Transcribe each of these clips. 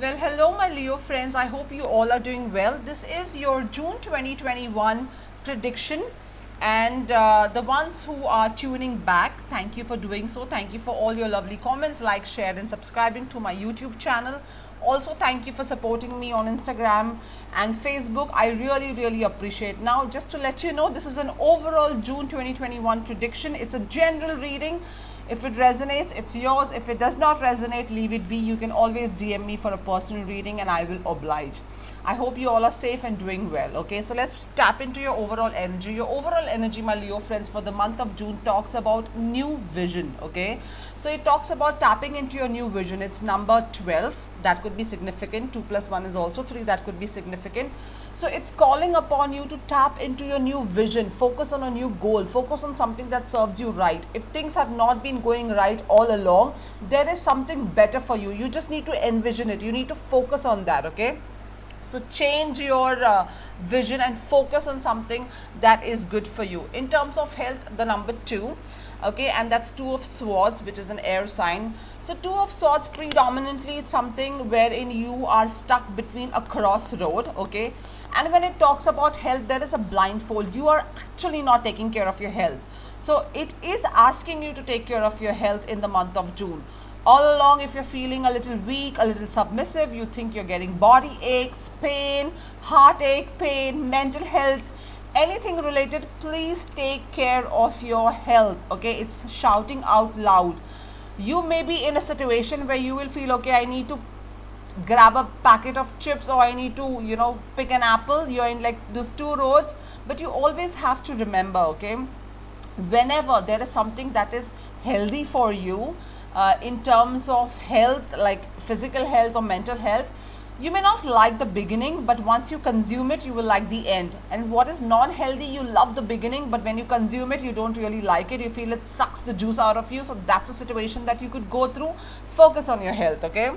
Well, hello, my Leo friends. I hope you all are doing well. This is your June 2021 prediction. And the ones who are tuning back, thank you for doing so. Thank you for all your lovely comments, like, share, and subscribing to my YouTube channel. Also, thank you for supporting me on Instagram and Facebook. I really appreciate. Now, just to let you know, this is an overall June 2021 prediction. It's a general reading. If it resonates, it's yours. If it does not resonate, leave it be. You can always DM me for a personal reading and I will oblige. I hope you all are safe and doing well. Okay, so let's tap into your overall energy. Your overall energy, my Leo friends, for the month of June talks about new vision. Okay, so it talks about tapping into your new vision. It's number 12. That could be significant. 2 plus 1 is also 3. That could be significant. So it's calling upon you to tap into your new vision, focus on a new goal, focus on something that serves you right. If things have not been going right all along, there is something better for you. You just need to envision it. You need to focus on that. Okay, so change your vision and focus on something that is good for you. In terms of health, the number 2, okay, and that's 2 of swords, which is an air sign. So 2 of swords, predominantly it's something wherein you are stuck between a crossroad. Okay, and when it talks about health, there is a blindfold. You are actually not taking care of your health. So it is asking you to take care of your health in the month of June. All along, if you're feeling a little weak, a little submissive, you think you're getting body aches, pain, heartache, pain, mental health, anything related, please take care of your health. Okay, it's shouting out loud. You may be in a situation where you will feel, okay, I need to grab a packet of chips, or I need to pick an apple. You're in like those two roads, but you always have to remember, okay, whenever there is something that is healthy for you, in terms of health, like physical health or mental health, you may not like the beginning, but once you consume it, you will like the end. And what is non-healthy, you love the beginning, but when you consume it, you don't really like it. You feel it sucks the juice out of you. So that's a situation that you could go through. Focus on your health. Okay,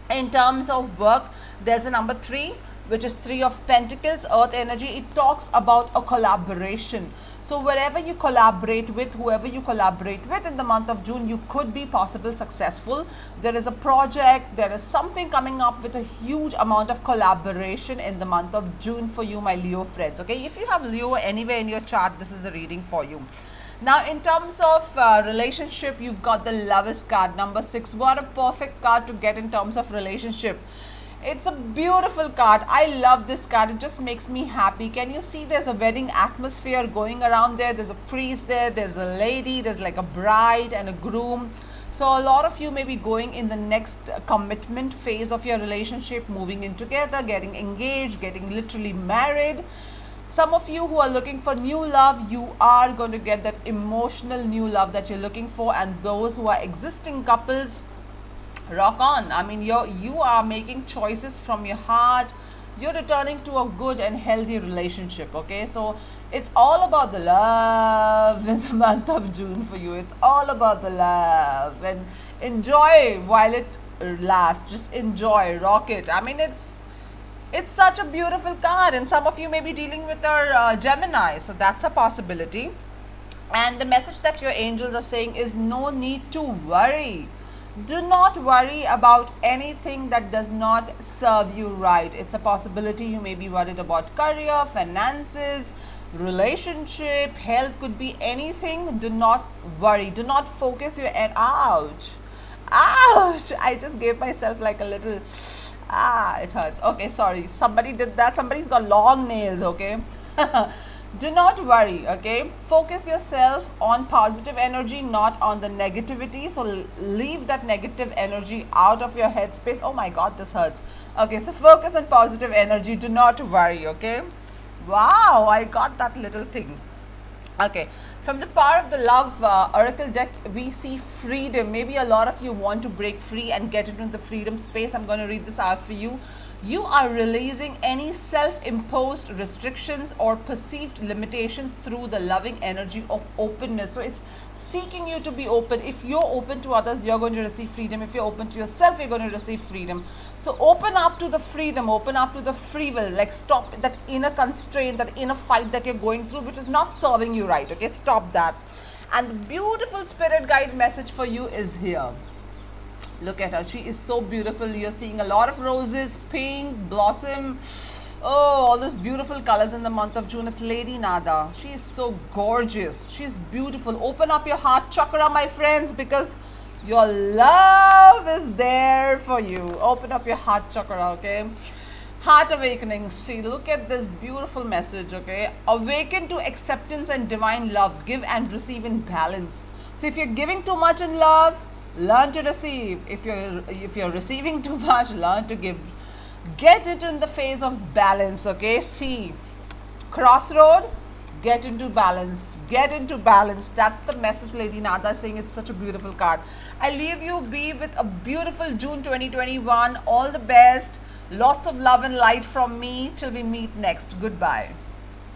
in terms of work, there's a number 3, which is 3 of Pentacles, earth energy. It talks about a collaboration. So wherever you collaborate with, whoever you collaborate with in the month of June, you could be possible successful. There is a project, there is something coming up with a huge amount of collaboration in the month of June for you, my Leo friends. Okay, if you have Leo anywhere in your chart, this is a reading for you. Now, in terms of relationship, you've got the Lovers card, number 6. What a perfect card to get in terms of relationship. It's a beautiful card. I love this card. It just makes me happy. Can you see there's a wedding atmosphere going around there? There's a priest there. There's a lady. There's like a bride and a groom. So a lot of you may be going in the next commitment phase of your relationship, moving in together, getting engaged, getting literally married. Some of you who are looking for new love, you are going to get that emotional new love that you're looking for. And those who are existing couples, rock on. I mean, you are making choices from your heart. You're returning to a good and healthy relationship. Okay, so it's all about the love in the month of June for you. It's all about the love, and enjoy while it lasts. Just enjoy, rock it. I mean, it's such a beautiful card, and some of you may be dealing with our Gemini, so that's a possibility. And the message that your angels are saying is no need to worry. Do not worry about anything that does not serve you right. It's a possibility you may be worried about career, finances, relationship, health, could be anything. Do not worry. Do not focus your end. Ouch. Ouch. I just gave myself like a little, it hurts. Okay, sorry. Somebody did that. Somebody's got long nails, okay? Do not worry, okay? Focus yourself on positive energy, not on the negativity. So leave that negative energy out of your headspace. Oh my God, this hurts. Okay, so focus on positive energy. Do not worry, okay? Wow, I got that little thing. Okay, from the Power of the Love Oracle deck, we see freedom. Maybe a lot of you want to break free and get into the freedom space. I'm going to read this out for you. You are releasing any self-imposed restrictions or perceived limitations through the loving energy of openness. So it's seeking you to be open. If you're open to others, you're going to receive freedom. If you're open to yourself, you're going to receive freedom. So open up to the freedom, open up to the free will. Like stop that inner constraint, that inner fight that you're going through, which is not serving you right. Okay, stop that. And the beautiful spirit guide message for you is here. Look at her. She is so beautiful. You're seeing a lot of roses, pink, blossom. Oh, all these beautiful colors in the month of June. It's Lady Nada. She is so gorgeous. She's beautiful. Open up your heart chakra, my friends, because your love is there for you. Open up your heart chakra, okay? Heart awakening. See, look at this beautiful message, okay? Awaken to acceptance and divine love. Give and receive in balance. So if you're giving too much in love, learn to receive. If you're receiving too much, learn to give. Get it in the phase of balance, okay? See, crossroad, get into balance. Get into balance. That's the message Lady Nada is saying. It's such a beautiful card. I leave you be with a beautiful June 2021. All the best. Lots of love and light from me till we meet next. Goodbye.